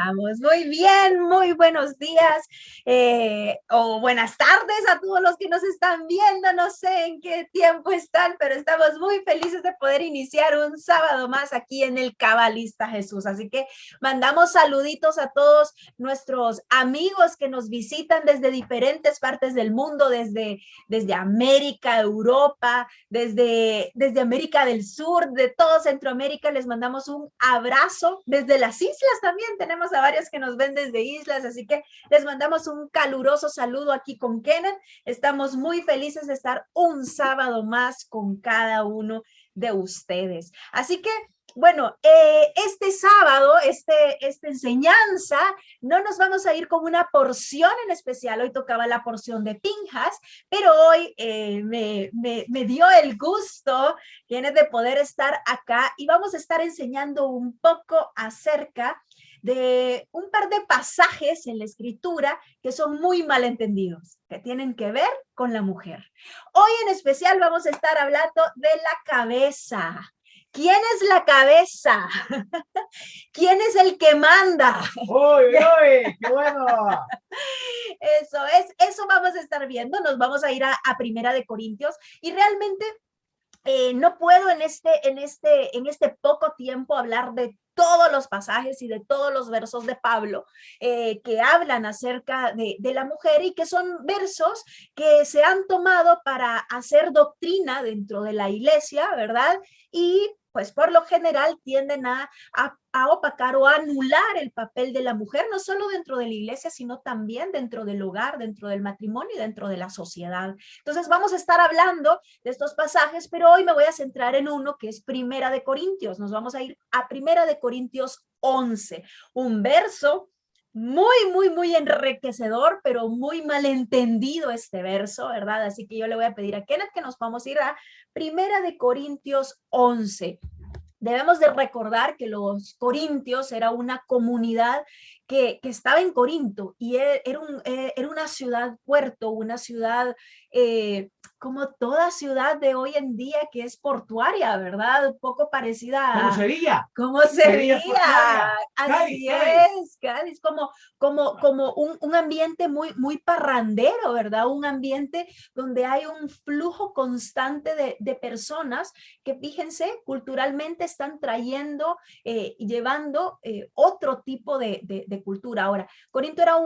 estamos? Muy bien, muy buenos días o buenas tardes a todos los que nos están viendo. No sé en qué tiempo están, pero estamos muy felices de poder iniciar un sábado más aquí en el Cabalista Jesús. Así que mandamos saluditos a todos nuestros amigos que nos visitan desde diferentes partes del mundo, desde América, Europa, desde América del Sur, de todo Centroamérica. Les mandamos un abrazo desde las islas también. Tenemos a varios que nos ven desde islas, así que les mandamos un caluroso saludo aquí con Kenneth. Estamos muy felices de estar un sábado más con cada uno de ustedes. Así que bueno, este sábado, esta enseñanza, no nos vamos a ir con una porción en especial. Hoy tocaba la porción de Pinjas, pero hoy me dio el gusto, tienes de poder estar acá y vamos a estar enseñando un poco acerca de un par de pasajes en la escritura que son muy malentendidos, que tienen que ver con la mujer. Hoy en especial vamos a estar hablando de la cabeza. ¿Quién es la cabeza? ¿Quién es el que manda? ¡Uy, uy! ¡Qué bueno! Eso vamos a estar viendo. Nos vamos a ir a Primera de Corintios y realmente no puedo en este poco tiempo hablar de todos los pasajes y de todos los versos de Pablo que hablan acerca de la mujer y que son versos que se han tomado para hacer doctrina dentro de la iglesia, ¿verdad? Y pues por lo general tienden a opacar o a anular el papel de la mujer, no solo dentro de la iglesia, sino también dentro del hogar, dentro del matrimonio y dentro de la sociedad. Entonces vamos a estar hablando de estos pasajes, pero hoy me voy a centrar en uno que es Primera de Corintios. Nos vamos a ir a Primera de Corintios 11, un verso muy enriquecedor, pero muy malentendido este verso, ¿verdad? Así que yo le voy a pedir a Kenneth que nos vamos a ir a Primera de Corintios 11. Debemos de recordar que los corintios era una comunidad que estaba en Corinto y era una ciudad puerto, una ciudad como toda ciudad de hoy en día que es portuaria, ¿verdad? Un poco parecida ¿Cómo a sería? como Sevilla Sevilla, portuaria. Cádiz, así Cádiz. es, Cádiz, como un ambiente muy parrandero, ¿verdad? Un ambiente donde hay un flujo constante de personas que fíjense, culturalmente están trayendo y llevando otro tipo de cultura. Ahora, Corinto era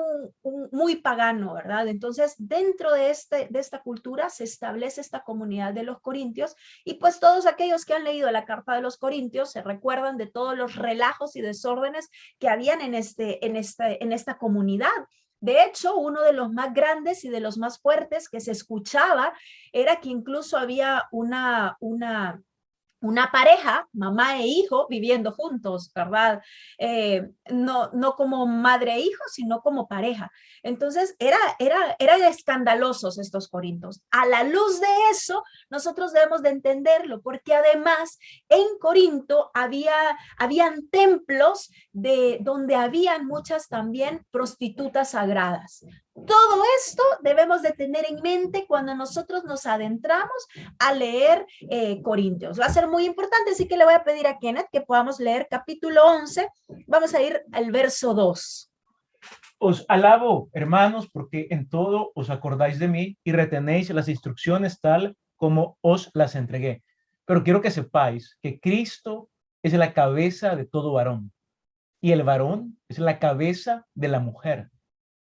muy pagano, ¿verdad? Entonces, dentro de esta cultura se establece esta comunidad de los corintios y pues todos aquellos que han leído la carta de los corintios se recuerdan de todos los relajos y desórdenes que habían en esta comunidad. De hecho, uno de los más grandes y de los más fuertes que se escuchaba era que incluso había una pareja, mamá e hijo, viviendo juntos, ¿verdad? No como madre e hijo, sino como pareja. Entonces, eran escandalosos estos corintios. A la luz de eso, nosotros debemos de entenderlo, porque además en Corinto habían templos donde habían muchas también prostitutas sagradas. Todo esto debemos de tener en mente cuando nosotros nos adentramos a leer Corintios. Va a ser muy importante, así que le voy a pedir a Kenneth que podamos leer capítulo 11. Vamos a ir al verso 2. Os alabo, hermanos, porque en todo os acordáis de mí y retenéis las instrucciones tal como os las entregué. Pero quiero que sepáis que Cristo es la cabeza de todo varón y el varón es la cabeza de la mujer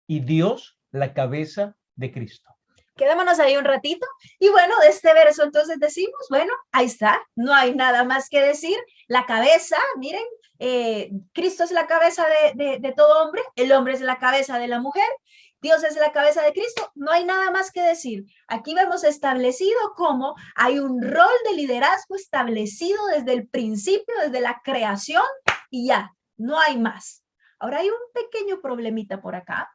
y Dios la cabeza de Cristo. Quedémonos ahí un ratito. Y bueno, de este verso entonces decimos, bueno, ahí está, no hay nada más que decir. La cabeza, miren, Cristo es la cabeza de todo hombre, el hombre es la cabeza de la mujer, Dios es la cabeza de Cristo, no hay nada más que decir. Aquí vemos establecido cómo hay un rol de liderazgo establecido desde el principio, desde la creación y ya, no hay más. Ahora hay un pequeño problemita por acá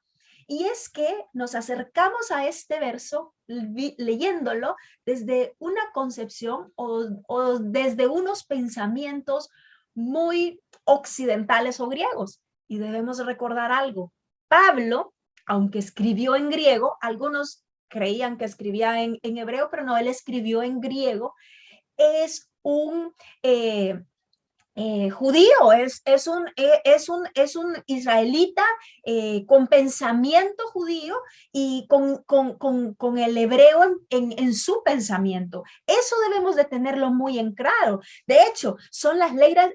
y es que nos acercamos a este verso leyéndolo desde una concepción o desde unos pensamientos muy occidentales o griegos. Y debemos recordar algo. Pablo, aunque escribió en griego, algunos creían que escribía en hebreo, pero no, él escribió en griego, es judío, es un israelita con pensamiento judío y con el hebreo en su pensamiento. Eso debemos de tenerlo muy en claro. De hecho, son las reglas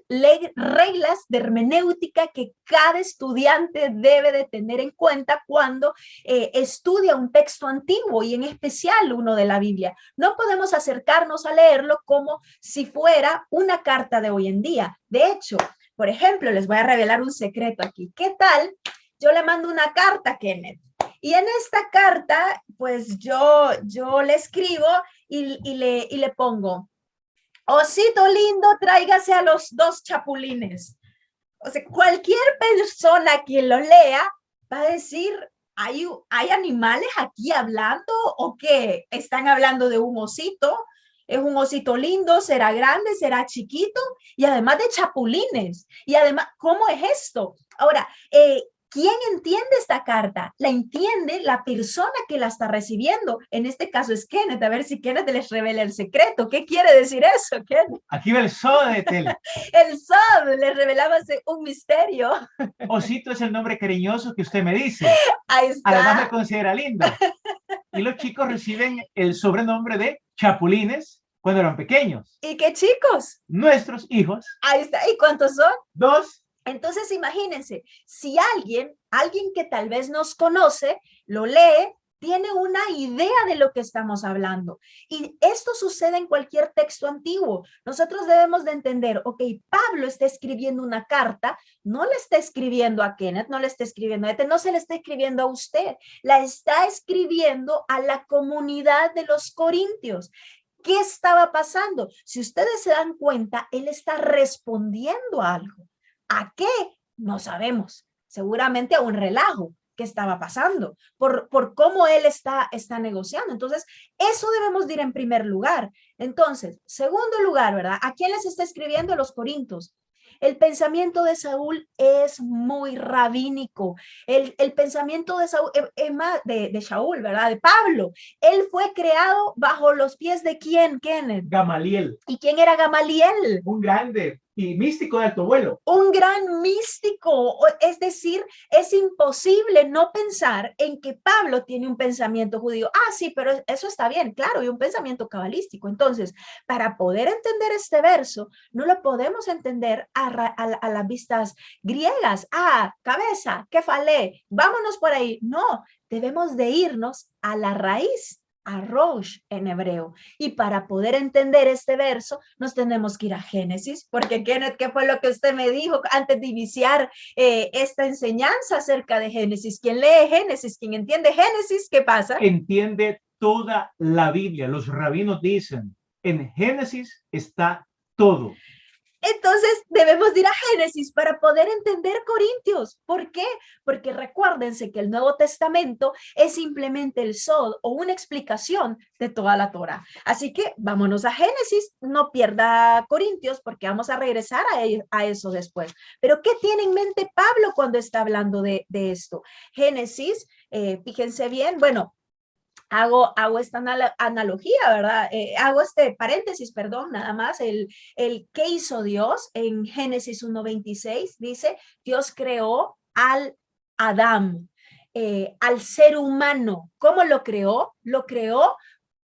de hermenéutica que cada estudiante debe de tener en cuenta cuando estudia un texto antiguo y en especial uno de la Biblia. No podemos acercarnos a leerlo como si fuera una carta de hoy en día. De hecho, por ejemplo, les voy a revelar un secreto aquí. ¿Qué tal? Yo le mando una carta a Kenneth y en esta carta, pues yo le escribo y le pongo, osito lindo, tráigase a los dos chapulines. O sea, cualquier persona que lo lea va a decir, ¿hay animales aquí hablando o qué? ¿Están hablando de un osito? ¿Es un osito lindo? ¿Será grande? ¿Será chiquito? Y además de chapulines. Y además, ¿cómo es esto? Ahora, ¿quién entiende esta carta? La entiende la persona que la está recibiendo. En este caso es Kenneth. A ver si Kenneth les revela el secreto. ¿Qué quiere decir eso, Kenneth? Aquí va el so de Tel. El sol le revelaba un misterio. Osito es el nombre cariñoso que usted me dice. Ahí está. Además me considera linda. Y los chicos reciben el sobrenombre de chapulines cuando eran pequeños. ¿Y qué chicos? Nuestros hijos. Ahí está. ¿Y cuántos son? 2. Entonces, imagínense, si alguien que tal vez nos conoce, lo lee, tiene una idea de lo que estamos hablando. Y esto sucede en cualquier texto antiguo. Nosotros debemos de entender, ok, Pablo está escribiendo una carta, no le está escribiendo a Kenneth, no le está escribiendo a no se le está escribiendo a usted, la está escribiendo a la comunidad de los corintios. ¿Qué estaba pasando? Si ustedes se dan cuenta, él está respondiendo a algo. ¿A qué? No sabemos. Seguramente a un relajo que estaba pasando, por cómo él está negociando. Entonces, eso debemos decir en primer lugar. Entonces, segundo lugar, ¿verdad? ¿A quién les está escribiendo? A los corintios. El pensamiento de Saúl es muy rabínico. El pensamiento de Saúl, de Saúl, ¿verdad? De Pablo. Él fue creado bajo los pies de ¿quién, Kenneth? Gamaliel. ¿Y quién era Gamaliel? Un grande y místico de alto vuelo. Un gran místico, es decir, es imposible no pensar en que Pablo tiene un pensamiento judío. Ah, sí, pero eso está bien, claro, y un pensamiento cabalístico. Entonces, para poder entender este verso, no lo podemos entender a las vistas griegas. Ah, cabeza, que falé, vámonos por ahí. No, debemos de irnos a la raíz, a Rosh en hebreo. Y para poder entender este verso, nos tenemos que ir a Génesis, porque Kenneth, ¿qué fue lo que usted me dijo antes de iniciar esta enseñanza acerca de Génesis? ¿Quién lee Génesis? ¿Quién entiende Génesis? ¿Qué pasa? Entiende toda la Biblia. Los rabinos dicen, en Génesis está todo. Entonces debemos ir a Génesis para poder entender Corintios. ¿Por qué? Porque recuérdense que el Nuevo Testamento es simplemente el sod o una explicación de toda la Torah. Así que vámonos a Génesis, no pierda Corintios porque vamos a regresar a eso después. Pero ¿qué tiene en mente Pablo cuando está hablando de esto? Génesis, fíjense bien, bueno, hago esta analogía, ¿verdad? Hago este paréntesis, perdón, nada más, ¿qué hizo Dios? En Génesis 1:26 dice, Dios creó al Adán, al ser humano. ¿Cómo lo creó? Lo creó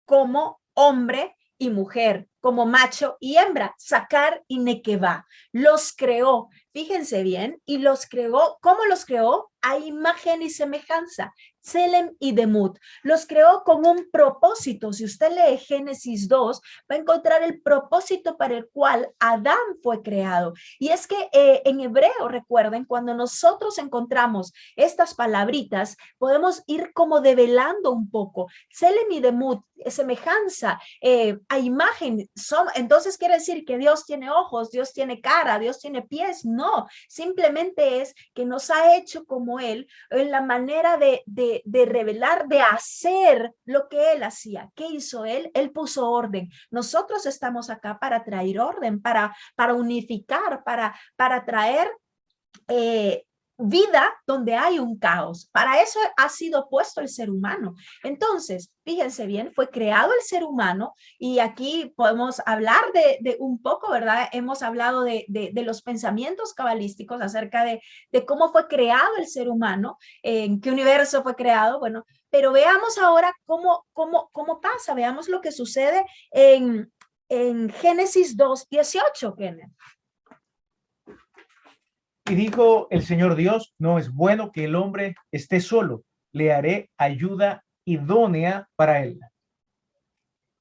como hombre y mujer, como macho y hembra, Sacar y Nequeva. Los creó, fíjense bien, y los creó, ¿cómo los creó? A imagen y semejanza. Selem y Demut. Los creó con un propósito. Si usted lee Génesis 2, va a encontrar el propósito para el cual Adán fue creado. Y es que en hebreo, recuerden, cuando nosotros encontramos estas palabritas, podemos ir como develando un poco. Selem y Demut, semejanza, a imagen. Entonces quiere decir que Dios tiene ojos, Dios tiene cara, Dios tiene pies. No, simplemente es que nos ha hecho como Él en la manera de revelar, de hacer lo que Él hacía. ¿Qué hizo Él? Él puso orden. Nosotros estamos acá para traer orden, para unificar, para traer vida donde hay un caos. Para eso ha sido puesto el ser humano. Entonces, fíjense bien, fue creado el ser humano y aquí podemos hablar de un poco, ¿verdad? Hemos hablado de los pensamientos cabalísticos acerca de cómo fue creado el ser humano, en qué universo fue creado, bueno, pero veamos ahora cómo pasa, veamos lo que sucede en Génesis 2:18, Kenneth. Y dijo el Señor Dios, no es bueno que el hombre esté solo, le haré ayuda idónea para él.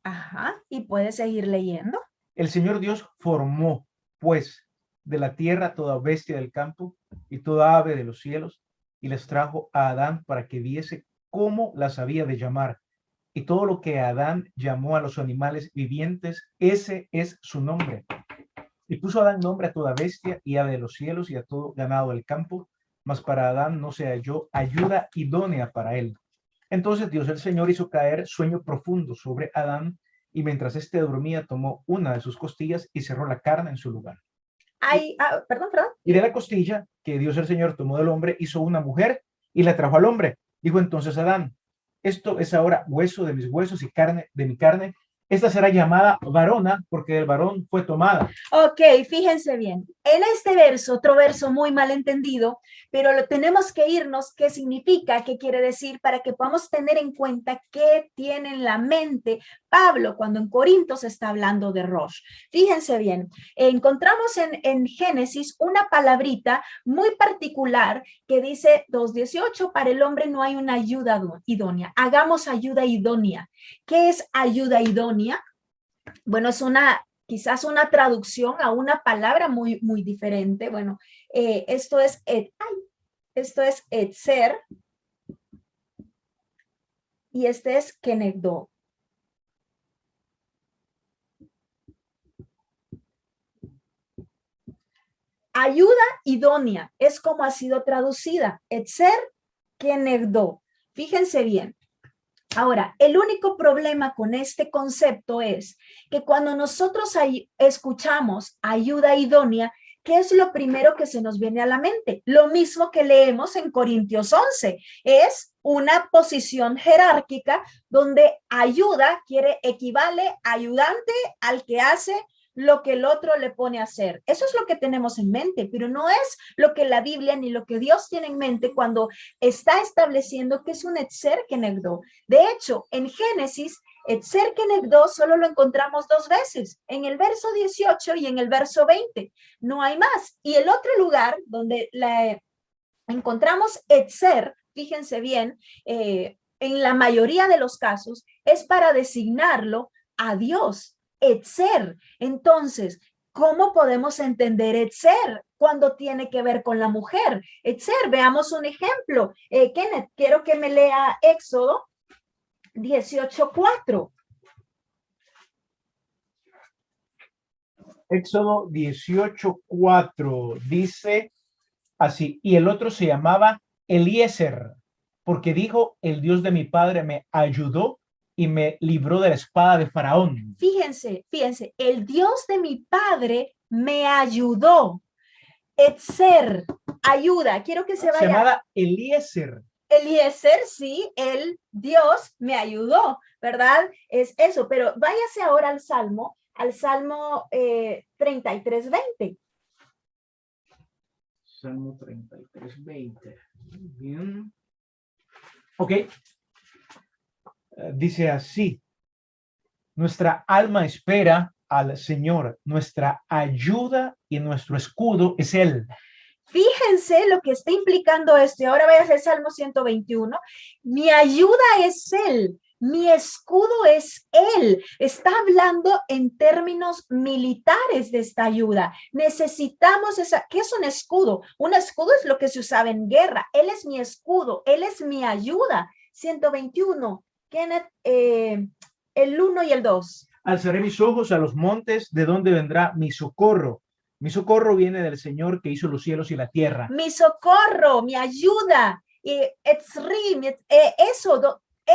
Ajá, y puedes seguir leyendo. El Señor Dios formó, pues, de la tierra toda bestia del campo y toda ave de los cielos, y les trajo a Adán para que viese cómo las había de llamar. Y todo lo que Adán llamó a los animales vivientes, ese es su nombre. Y puso Adán nombre a toda bestia y ave de los cielos y a todo ganado del campo, mas para Adán no se halló ayuda idónea para él. Entonces Dios el Señor hizo caer sueño profundo sobre Adán, y mientras éste dormía tomó una de sus costillas y cerró la carne en su lugar. Perdón. Y de la costilla que Dios el Señor tomó del hombre, hizo una mujer y la trajo al hombre. Dijo entonces Adán, esto es ahora hueso de mis huesos y carne de mi carne. Esta será llamada varona porque del varón fue tomada. Ok, fíjense bien. En este verso, otro verso muy mal entendido, pero lo tenemos que irnos, qué significa, qué quiere decir, para que podamos tener en cuenta qué tiene en la mente Pablo cuando en Corintios está hablando de Rosh. Fíjense bien, encontramos en Génesis una palabrita muy particular que dice 2:18, para el hombre no hay una ayuda idónea. Hagamos ayuda idónea. ¿Qué es ayuda idónea? Bueno, es quizás una traducción a una palabra muy, muy diferente. Bueno, esto es etzer y este es kenegdo. Ayuda idónea es como ha sido traducida. Etzer kenegdo. Fíjense bien. Ahora, el único problema con este concepto es que cuando nosotros escuchamos ayuda idónea, ¿qué es lo primero que se nos viene a la mente? Lo mismo que leemos en Corintios 11, es una posición jerárquica donde ayuda equivale a ayudante al que hace lo que el otro le pone a hacer. Eso es lo que tenemos en mente, pero no es lo que la Biblia ni lo que Dios tiene en mente cuando está estableciendo que es un etzer kenegdo. De hecho, en Génesis, etzer kenegdo solo lo encontramos 2 veces, en el verso 18 y en el verso 20. No hay más. Y el otro lugar donde encontramos etzer, fíjense bien, en la mayoría de los casos, es para designarlo a Dios. Etzer. Entonces, ¿cómo podemos entender etzer cuando tiene que ver con la mujer? Etzer, veamos un ejemplo. Kenneth, quiero que me lea Éxodo 18:4. Éxodo 18:4 dice así, y el otro se llamaba Eliezer, porque dijo, el Dios de mi padre me ayudó y me libró de la espada de Faraón. Fíjense, el Dios de mi padre me ayudó. Etzer, ayuda. Quiero que se vaya. Se llamaba Eliezer. Eliezer, sí, el Dios me ayudó, ¿verdad? Es eso, pero váyase ahora al Salmo 33:20. Salmo 33:20. Bien. Ok. Dice así, nuestra alma espera al Señor, nuestra ayuda y nuestro escudo es Él. Fíjense lo que está implicando esto. Ahora voy a hacer Salmo 121. Mi ayuda es Él. Mi escudo es Él. Está hablando en términos militares de esta ayuda. Necesitamos ¿Qué es un escudo? Un escudo es lo que se usaba en guerra. Él es mi escudo. Él es mi ayuda. 121. Kenneth, el 1 y el 2. Alzaré mis ojos a los montes, ¿de dónde vendrá mi socorro? Mi socorro viene del Señor que hizo los cielos y la tierra. Mi socorro, mi ayuda. Etzrim,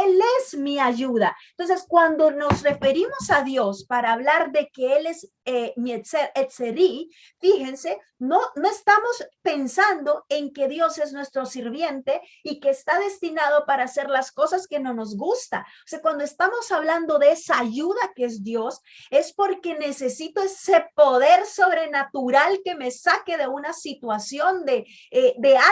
Él es mi ayuda. Entonces, cuando nos referimos a Dios para hablar de que Él es mi Etzeri, fíjense, no estamos pensando en que Dios es nuestro sirviente y que está destinado para hacer las cosas que no nos gusta. O sea, cuando estamos hablando de esa ayuda que es Dios, es porque necesito ese poder sobrenatural que me saque de una situación de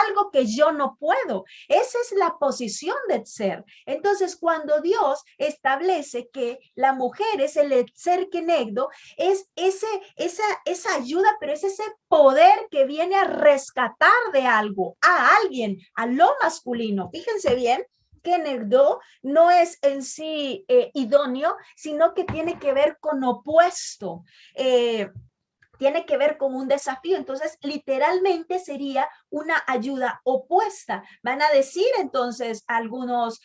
algo que yo no puedo. Esa es la posición de ser. Entonces, cuando Dios establece que la mujer es el ser kenegdo, es esa ayuda, pero es ese poder que viene a rescatar de algo, a alguien, a lo masculino. Fíjense bien que Negdo no es en sí idóneo, sino que tiene que ver con opuesto. Tiene que ver con un desafío. Entonces, literalmente sería una ayuda opuesta. Van a decir entonces algunos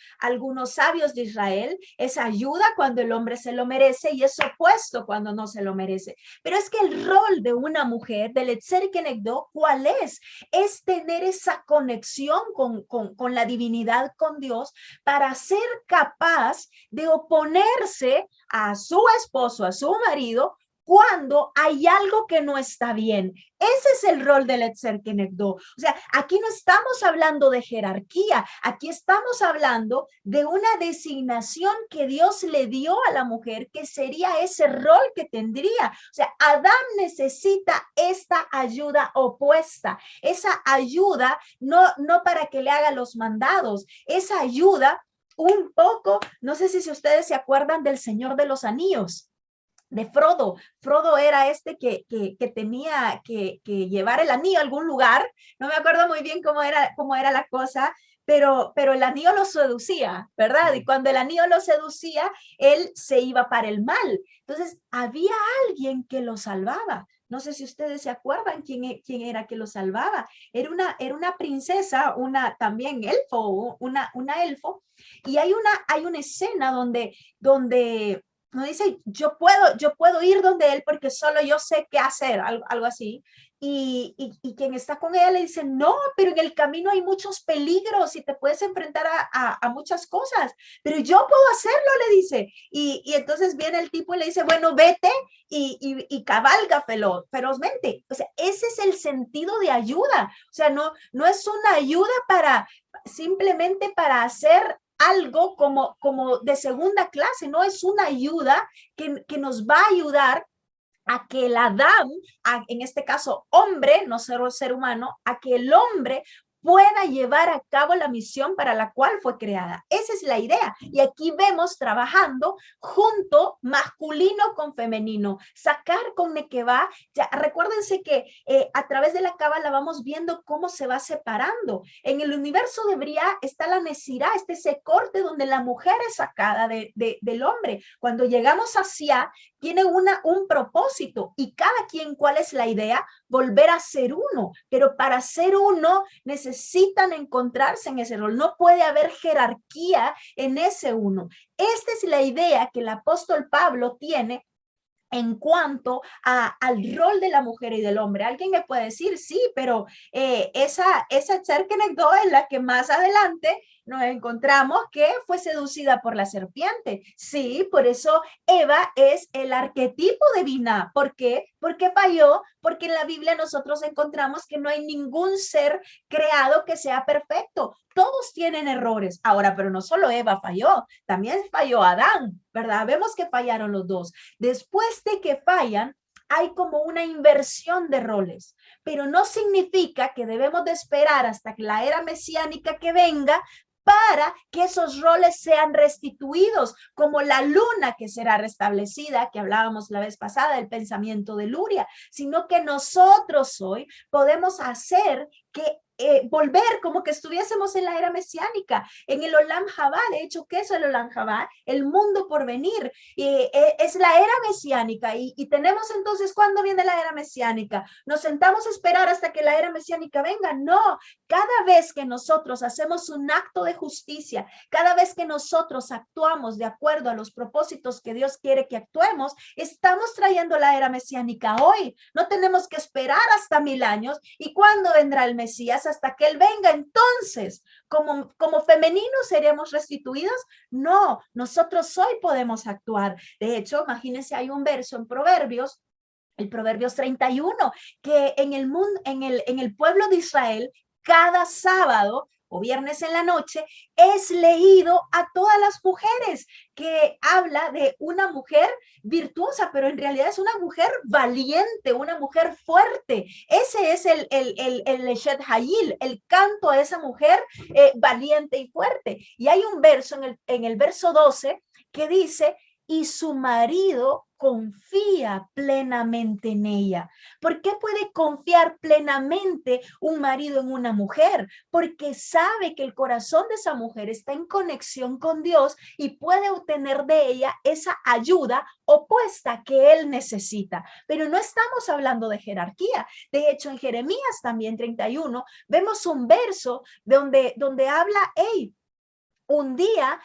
sabios de Israel, es ayuda cuando el hombre se lo merece y es opuesto cuando no se lo merece. Pero es que el rol de una mujer, del Etzer Kenegdo, ¿cuál es? Es tener esa conexión con la divinidad, con Dios, para ser capaz de oponerse a su esposo, a su marido, cuando hay algo que no está bien. Ese es el rol del Etzer Kenegdo. O sea, aquí no estamos hablando de jerarquía, aquí estamos hablando de una designación que Dios le dio a la mujer, que sería ese rol que tendría. O sea, Adán necesita esta ayuda opuesta, esa ayuda no para que le haga los mandados, esa ayuda un poco, no sé si ustedes se acuerdan del Señor de los Anillos, de Frodo. Frodo era este que tenía que llevar el anillo a algún lugar. No me acuerdo muy bien cómo era la cosa, pero el anillo lo seducía, ¿verdad? Y cuando el anillo lo seducía, él se iba para el mal. Entonces, había alguien que lo salvaba. No sé si ustedes se acuerdan quién era que lo salvaba. Era una princesa, también elfo, una elfo. Y hay una escena donde no dice, yo puedo ir donde él porque solo yo sé qué hacer, algo así. Y quien está con ella le dice, no, pero en el camino hay muchos peligros y te puedes enfrentar a muchas cosas, pero yo puedo hacerlo, le dice. Y entonces viene el tipo y le dice, bueno, vete y cabalga ferozmente. O sea, ese es el sentido de ayuda. O sea, no es una ayuda simplemente para hacer algo como de segunda clase, no es una ayuda que nos va a ayudar a que el Adán, en este caso hombre, no ser humano, a que el hombre pueda llevar a cabo la misión para la cual fue creada. Esa es la idea. Y aquí vemos trabajando junto masculino con femenino, sacar con Nequeva. Ya, recuérdense que a través de la cábala vamos viendo cómo se va separando. En el universo de Briá está la Nesirá, ese corte donde la mujer es sacada del hombre. Cuando llegamos hacia, tiene un propósito y cada quien, ¿cuál es la idea? Volver a ser uno, pero para ser uno necesitan encontrarse en ese rol, no puede haber jerarquía en ese uno. Esta es la idea que el apóstol Pablo tiene en cuanto al rol de la mujer y del hombre. Alguien me puede decir, sí, pero esa Cherkenegdo es la que más adelante nos encontramos que fue seducida por la serpiente. Sí, por eso Eva es el arquetipo de Binah. ¿Por qué? Porque falló, porque en la Biblia nosotros encontramos que no hay ningún ser creado que sea perfecto. Todos tienen errores. Ahora, pero no solo Eva falló, también falló Adán, ¿verdad? Vemos que fallaron los dos. Después de que fallan, hay como una inversión de roles, pero no significa que debemos de esperar hasta que la era mesiánica que venga para que esos roles sean restituidos, como la luna que será restablecida, que hablábamos la vez pasada, el pensamiento de Luria, sino que nosotros hoy podemos hacer que volver como que estuviésemos en la era mesiánica, en el Olam Jabá. De hecho, ¿qué es el Olam Jabá? El mundo por venir. Es la era mesiánica y tenemos entonces, ¿cuándo viene la era mesiánica? ¿Nos sentamos a esperar hasta que la era mesiánica venga? No, cada vez que nosotros hacemos un acto de justicia, cada vez que nosotros actuamos de acuerdo a los propósitos que Dios quiere que actuemos, estamos trayendo la era mesiánica hoy. No tenemos que esperar hasta 1000 años. ¿Y cuándo vendrá el Mesías? hasta que Él venga, entonces, como femeninos seremos restituidos. No, nosotros hoy podemos actuar. De hecho, imagínense, hay un verso en Proverbios, el Proverbios 31, que en el mundo, en el pueblo de Israel, cada sábado o viernes en la noche, es leído a todas las mujeres, que habla de una mujer virtuosa, pero en realidad es una mujer valiente, una mujer fuerte. Ese es el Eshet Hayil, el canto a esa mujer valiente y fuerte. Y hay un verso en el verso 12 que dice, y su marido confía plenamente en ella. ¿Por qué puede confiar plenamente un marido en una mujer? Porque sabe que el corazón de esa mujer está en conexión con Dios y puede obtener de ella esa ayuda opuesta que él necesita. Pero no estamos hablando de jerarquía. De hecho, en Jeremías también 31 vemos un verso donde habla, hey, un día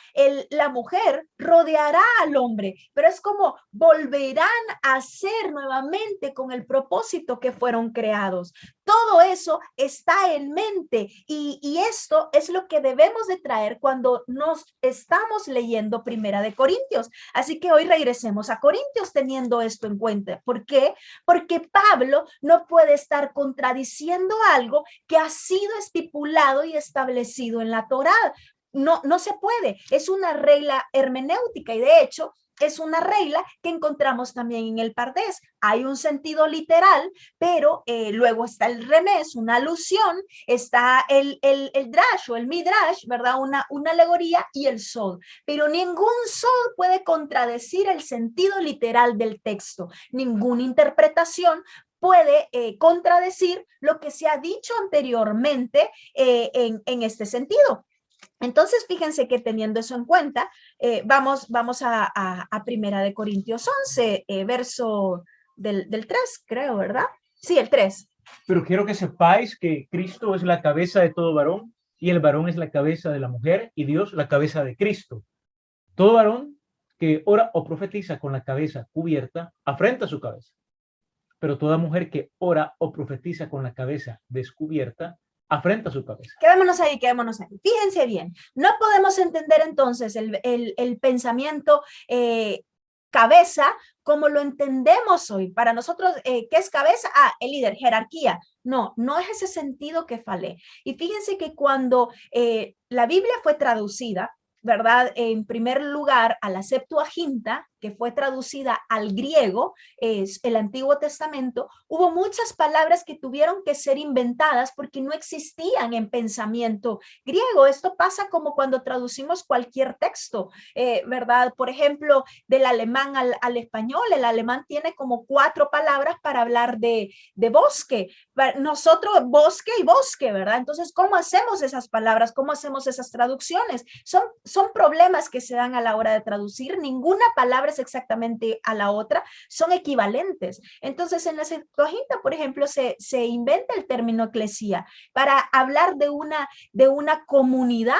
la mujer rodeará al hombre, pero es como volverán a ser nuevamente con el propósito que fueron creados. Todo eso está en mente y esto es lo que debemos de traer cuando nos estamos leyendo Primera de Corintios. Así que hoy regresemos a Corintios teniendo esto en cuenta. ¿Por qué? Porque Pablo no puede estar contradiciendo algo que ha sido estipulado y establecido en la Torá. No, no se puede, es una regla hermenéutica y de hecho es una regla que encontramos también en el Pardés. Hay un sentido literal, pero luego está el remés, una alusión, está el drash o el midrash, ¿verdad? Una alegoría y el sod. Pero ningún sod puede contradecir el sentido literal del texto, ninguna interpretación puede contradecir lo que se ha dicho anteriormente en este sentido. Entonces, fíjense que teniendo eso en cuenta, vamos a Primera de Corintios 11, verso del 3, creo, ¿verdad? Sí, el 3. Pero quiero que sepáis que Cristo es la cabeza de todo varón y el varón es la cabeza de la mujer y Dios la cabeza de Cristo. Todo varón que ora o profetiza con la cabeza cubierta afrenta su cabeza, pero toda mujer que ora o profetiza con la cabeza descubierta afrenta su cabeza. Quedémonos ahí, quedémonos ahí. Fíjense bien, no podemos entender entonces el pensamiento cabeza como lo entendemos hoy. Para nosotros, ¿qué es cabeza? Ah, el líder, jerarquía. No, no es ese sentido que falé. Y fíjense que cuando la Biblia fue traducida, ¿verdad? En primer lugar, a la Septuaginta, que fue traducida al griego, es el Antiguo Testamento, hubo muchas palabras que tuvieron que ser inventadas porque no existían en pensamiento griego. Esto pasa como cuando traducimos cualquier texto, ¿verdad? Por ejemplo, del alemán al español, el alemán tiene como 4 palabras para hablar de bosque. Nosotros, bosque y bosque, ¿verdad? Entonces, ¿cómo hacemos esas palabras? ¿Cómo hacemos esas traducciones? Son problemas que se dan a la hora de traducir. Ninguna palabra es exactamente a la otra, son equivalentes. Entonces, en la Septuaginta, por ejemplo, se inventa el término eclesía para hablar de una comunidad.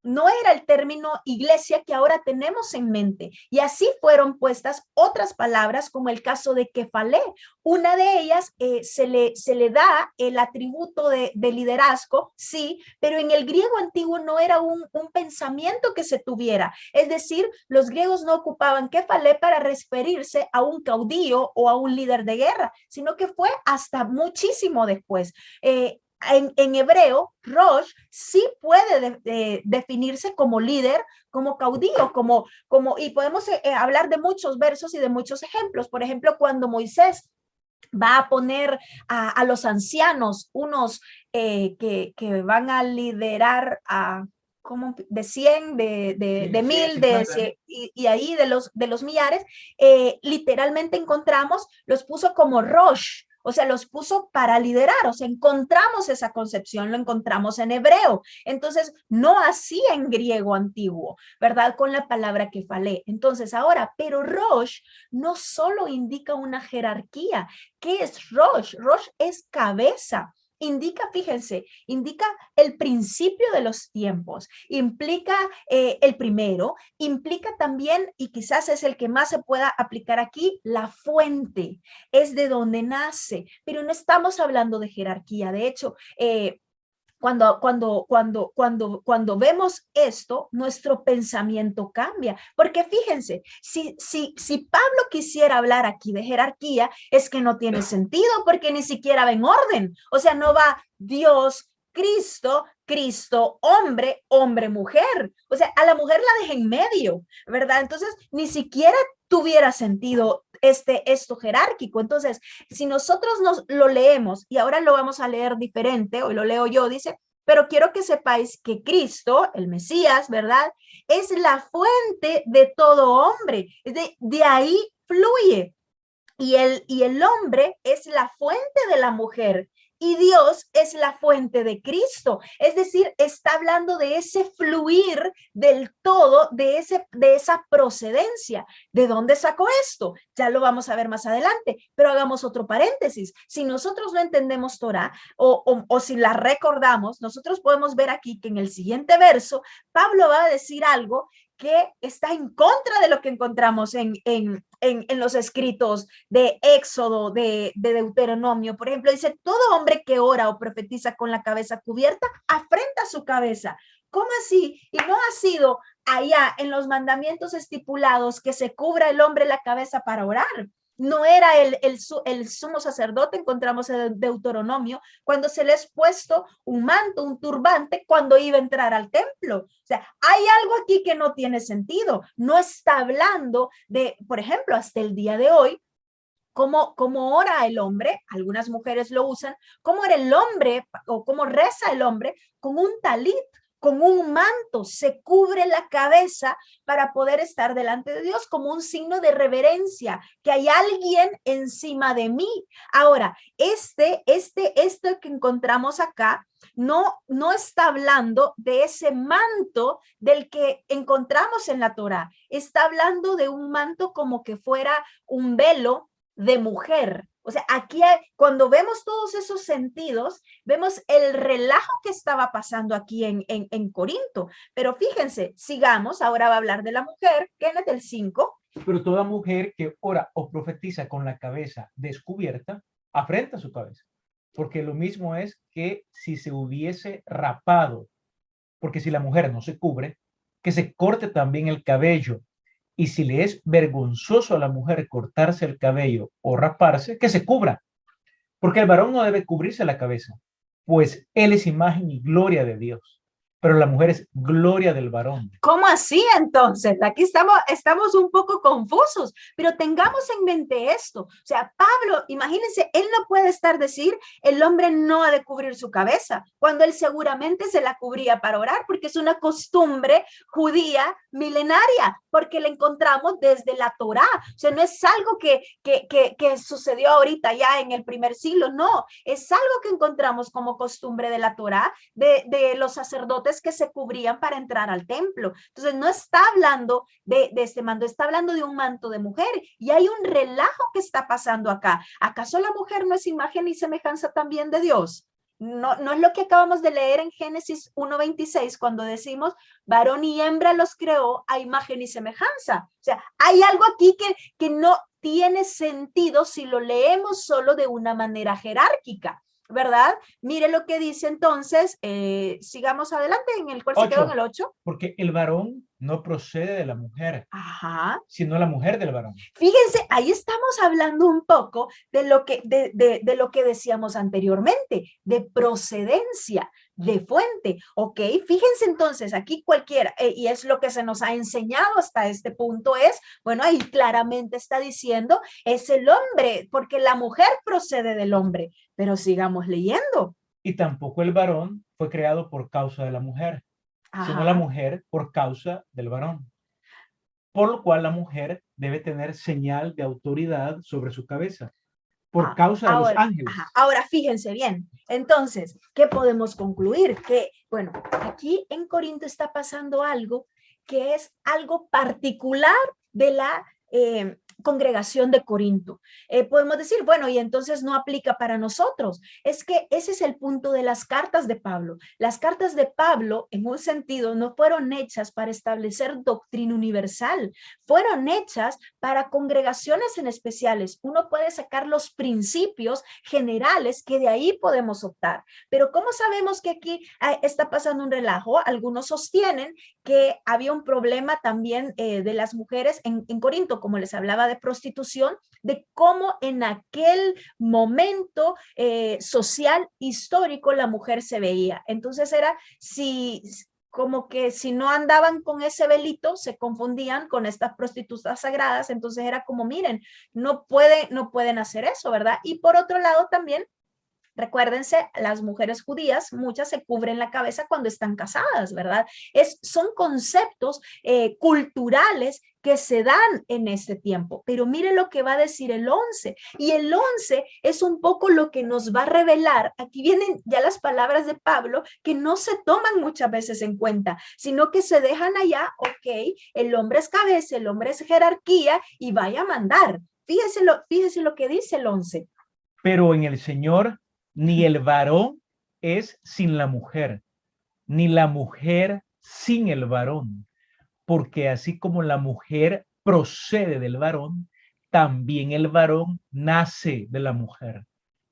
No era el término iglesia que ahora tenemos en mente. Y así fueron puestas otras palabras, como el caso de kefalé. Una de ellas se le da el atributo de liderazgo, sí, pero en el griego antiguo no era un pensamiento que se tuviera. Es decir, los griegos no ocupaban kefalé para referirse a un caudillo o a un líder de guerra, sino que fue hasta muchísimo después. En hebreo, Rosh sí puede definirse como líder, como caudillo, y podemos hablar de muchos versos y de muchos ejemplos. Por ejemplo, cuando Moisés va a poner a los ancianos, unos que van a liderar a como de 100, de 1000, y ahí de los millares, literalmente encontramos, los puso como Rosh, o sea, los puso para liderar, o sea, encontramos esa concepción, lo encontramos en hebreo. Entonces, no así en griego antiguo, ¿verdad? Con la palabra que falé. Entonces, ahora, pero Rosh no solo indica una jerarquía. ¿Qué es Rosh? Rosh es cabeza. Indica, fíjense, indica el principio de los tiempos, implica el primero, implica también, y quizás es el que más se pueda aplicar aquí, la fuente, es de donde nace, pero no estamos hablando de jerarquía. De hecho, cuando vemos esto, nuestro pensamiento cambia. Porque fíjense, si Pablo quisiera hablar aquí de jerarquía, es que no tiene sentido, porque ni siquiera va en orden. O sea, no va Dios, Cristo, Cristo, hombre, hombre, mujer. O sea, a la mujer la deja en medio, ¿verdad? Entonces, ni siquiera tuviera sentido esto jerárquico. Entonces, si nosotros lo leemos, y ahora lo vamos a leer diferente, hoy lo leo yo, dice, pero quiero que sepáis que Cristo, el Mesías, ¿verdad? Es la fuente de todo hombre. De ahí fluye. Y el hombre es la fuente de la mujer. Y Dios es la fuente de Cristo. Es decir, está hablando de ese fluir del todo, de esa procedencia. ¿De dónde sacó esto? Ya lo vamos a ver más adelante, pero hagamos otro paréntesis. Si nosotros no entendemos Torah o si la recordamos, nosotros podemos ver aquí que en el siguiente verso, Pablo va a decir algo que está en contra de lo que encontramos en los escritos de Éxodo, de Deuteronomio. Por ejemplo, dice, todo hombre que ora o profetiza con la cabeza cubierta, afrenta su cabeza. ¿Cómo así? Y no ha sido allá en los mandamientos estipulados que se cubra el hombre la cabeza para orar. No era el sumo sacerdote, encontramos en Deuteronomio, cuando se le ha puesto un manto, un turbante, cuando iba a entrar al templo. O sea, hay algo aquí que no tiene sentido. No está hablando de, por ejemplo, hasta el día de hoy, cómo ora el hombre, algunas mujeres lo usan, cómo ora el hombre o cómo reza el hombre con un talit, con un manto, se cubre la cabeza para poder estar delante de Dios como un signo de reverencia, que hay alguien encima de mí. Ahora, esto que encontramos acá no está hablando de ese manto del que encontramos en la Torá, está hablando de un manto como que fuera un velo de mujer. O sea, aquí cuando vemos todos esos sentidos, vemos el relajo que estaba pasando aquí en Corinto. Pero fíjense, sigamos, ahora va a hablar de la mujer, Kenneth, el 5. Pero toda mujer que ora o profetiza con la cabeza descubierta, afrenta su cabeza. Porque lo mismo es que si se hubiese rapado, porque si la mujer no se cubre, que se corte también el cabello. Y si le es vergonzoso a la mujer cortarse el cabello o raparse, que se cubra, porque el varón no debe cubrirse la cabeza, pues él es imagen y gloria de Dios, pero la mujer es gloria del varón. ¿Cómo así entonces? Aquí estamos un poco confusos, pero tengamos en mente esto. O sea, Pablo, imagínense, él no puede decir, el hombre no ha de cubrir su cabeza, cuando él seguramente se la cubría para orar, porque es una costumbre judía milenaria, porque la encontramos desde la Torá. O sea, no es algo que sucedió ahorita ya en el primer siglo, no, es algo que encontramos como costumbre de la Torá, de los sacerdotes que se cubrían para entrar al templo. Entonces no está hablando de este manto, está hablando de un manto de mujer, y hay un relajo que está pasando acá. ¿Acaso la mujer no es imagen y semejanza también de Dios? No es lo que acabamos de leer en Génesis 1:26 cuando decimos varón y hembra los creó a imagen y semejanza. O sea, hay algo aquí que no tiene sentido si lo leemos solo de una manera jerárquica, ¿verdad? Mire lo que dice entonces, sigamos adelante, en el cual se quedó en el 8. Porque el varón no procede de la mujer, Ajá, sino la mujer del varón. Fíjense, ahí estamos hablando un poco de lo que decíamos anteriormente, de procedencia, de fuente, ¿ok? Fíjense entonces, aquí cualquiera, y es lo que se nos ha enseñado hasta este punto, bueno, ahí claramente está diciendo, es el hombre, porque la mujer procede del hombre, pero sigamos leyendo. Y tampoco el varón fue creado por causa de la mujer, sino la mujer por causa del varón. Por lo cual la mujer debe tener señal de autoridad sobre su cabeza, por causa de los ángeles. Ahora, fíjense bien. Entonces, ¿qué podemos concluir? Que, bueno, aquí en Corinto está pasando algo que es algo particular de congregación de Corinto. Podemos decir, bueno, y entonces no aplica para nosotros. Es que ese es el punto de las cartas de Pablo. Las cartas de Pablo, en un sentido, no fueron hechas para establecer doctrina universal, fueron hechas para congregaciones en especiales. Uno puede sacar los principios generales que de ahí podemos optar. Pero ¿cómo sabemos que aquí está pasando un relajo? Algunos sostienen que había un problema también de las mujeres en Corinto, como les hablaba de prostitución, de cómo en aquel momento social, histórico, la mujer se veía. Entonces era como que si no andaban con ese velito, se confundían con estas prostitutas sagradas, entonces era como, miren, no pueden hacer eso, ¿verdad? Y por otro lado también, recuérdense, las mujeres judías, muchas se cubren la cabeza cuando están casadas, ¿verdad? Son conceptos culturales que se dan en este tiempo. Pero mire lo que va a decir el 11. Y el 11 es un poco lo que nos va a revelar. Aquí vienen ya las palabras de Pablo que no se toman muchas veces en cuenta, sino que se dejan allá, ok, el hombre es cabeza, el hombre es jerarquía y vaya a mandar. Fíjese lo que dice el 11. Pero en el Señor ni el varón es sin la mujer, ni la mujer sin el varón, porque así como la mujer procede del varón, también el varón nace de la mujer,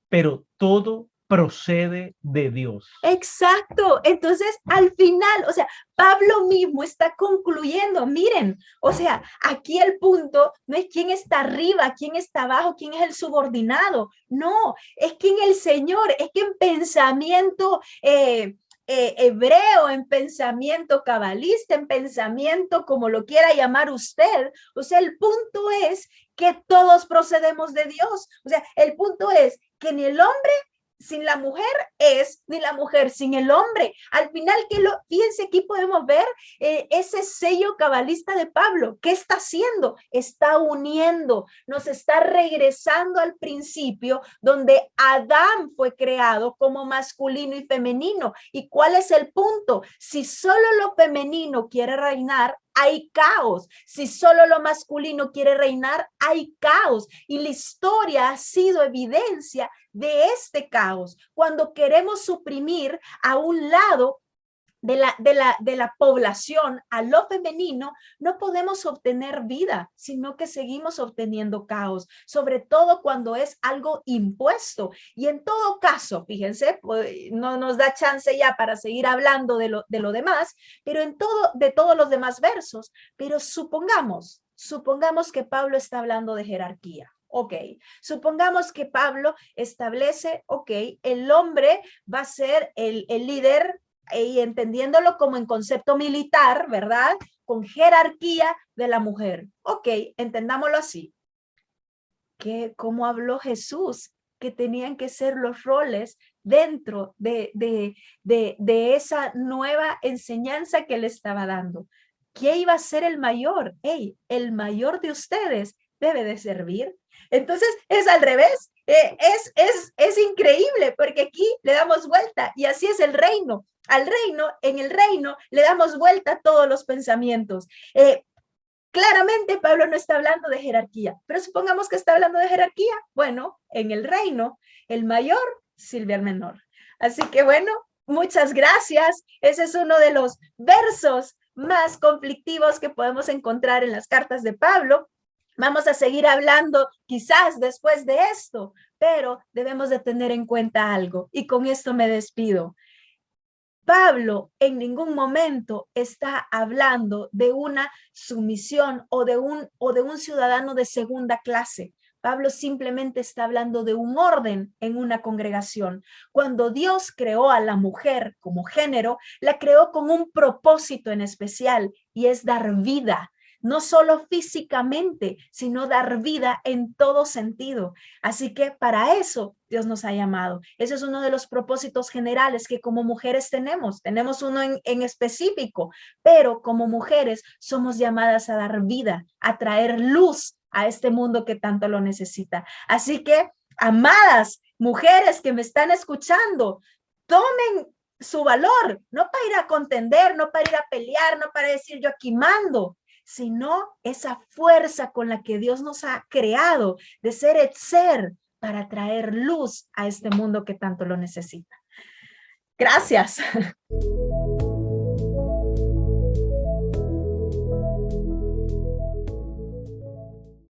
pero todo procede de Dios. Exacto. Entonces, al final, o sea, Pablo mismo está concluyendo, miren, o sea, aquí el punto no es quién está arriba, quién está abajo, quién es el subordinado, no, es que en el Señor, es que en pensamiento hebreo, en pensamiento cabalista, en pensamiento como lo quiera llamar usted, o sea, el punto es que todos procedemos de Dios, o sea, el punto es que ni el hombre sin la mujer es, ni la mujer sin el hombre. Al final, fíjense, aquí podemos ver ese sello cabalista de Pablo. ¿Qué está haciendo? Está uniendo, nos está regresando al principio donde Adán fue creado como masculino y femenino. ¿Y cuál es el punto? Si solo lo femenino quiere reinar, hay caos. Si solo lo masculino quiere reinar, hay caos. Y la historia ha sido evidencia de este caos. Cuando queremos suprimir a un lado de la población a lo femenino, no podemos obtener vida, sino que seguimos obteniendo caos, sobre todo cuando es algo impuesto. Y en todo caso, fíjense, no nos da chance ya para seguir hablando de lo demás, pero de todos los demás versos, pero supongamos que Pablo está hablando de jerarquía. Ok, supongamos que Pablo establece, ok, el hombre va a ser el líder y entendiéndolo como en concepto militar, ¿verdad? Con jerarquía de la mujer. Ok, entendámoslo así. ¿Cómo habló Jesús? Que tenían que ser los roles dentro de esa nueva enseñanza que le estaba dando. ¿Quién iba a ser el mayor? Hey, el mayor de ustedes debe de servir. Entonces es al revés. Es increíble porque aquí le damos vuelta y así es el reino. En el reino le damos vuelta a todos los pensamientos. Claramente Pablo no está hablando de jerarquía, pero supongamos que está hablando de jerarquía. Bueno, en el reino, el mayor sirve al menor. Así que bueno, muchas gracias. Ese es uno de los versos más conflictivos que podemos encontrar en las cartas de Pablo. Vamos a seguir hablando quizás después de esto, pero debemos de tener en cuenta algo y con esto me despido. Pablo en ningún momento está hablando de una sumisión o de un ciudadano de segunda clase. Pablo simplemente está hablando de un orden en una congregación. Cuando Dios creó a la mujer como género, la creó con un propósito en especial y es dar vida. No solo físicamente, sino dar vida en todo sentido. Así que para eso Dios nos ha llamado. Ese es uno de los propósitos generales que como mujeres tenemos. Tenemos uno en específico, pero como mujeres somos llamadas a dar vida, a traer luz a este mundo que tanto lo necesita. Así que, amadas mujeres que me están escuchando, tomen su valor, no para ir a contender, no para ir a pelear, no para decir yo aquí mando, sino esa fuerza con la que Dios nos ha creado de ser Etzer para traer luz a este mundo que tanto lo necesita. Gracias.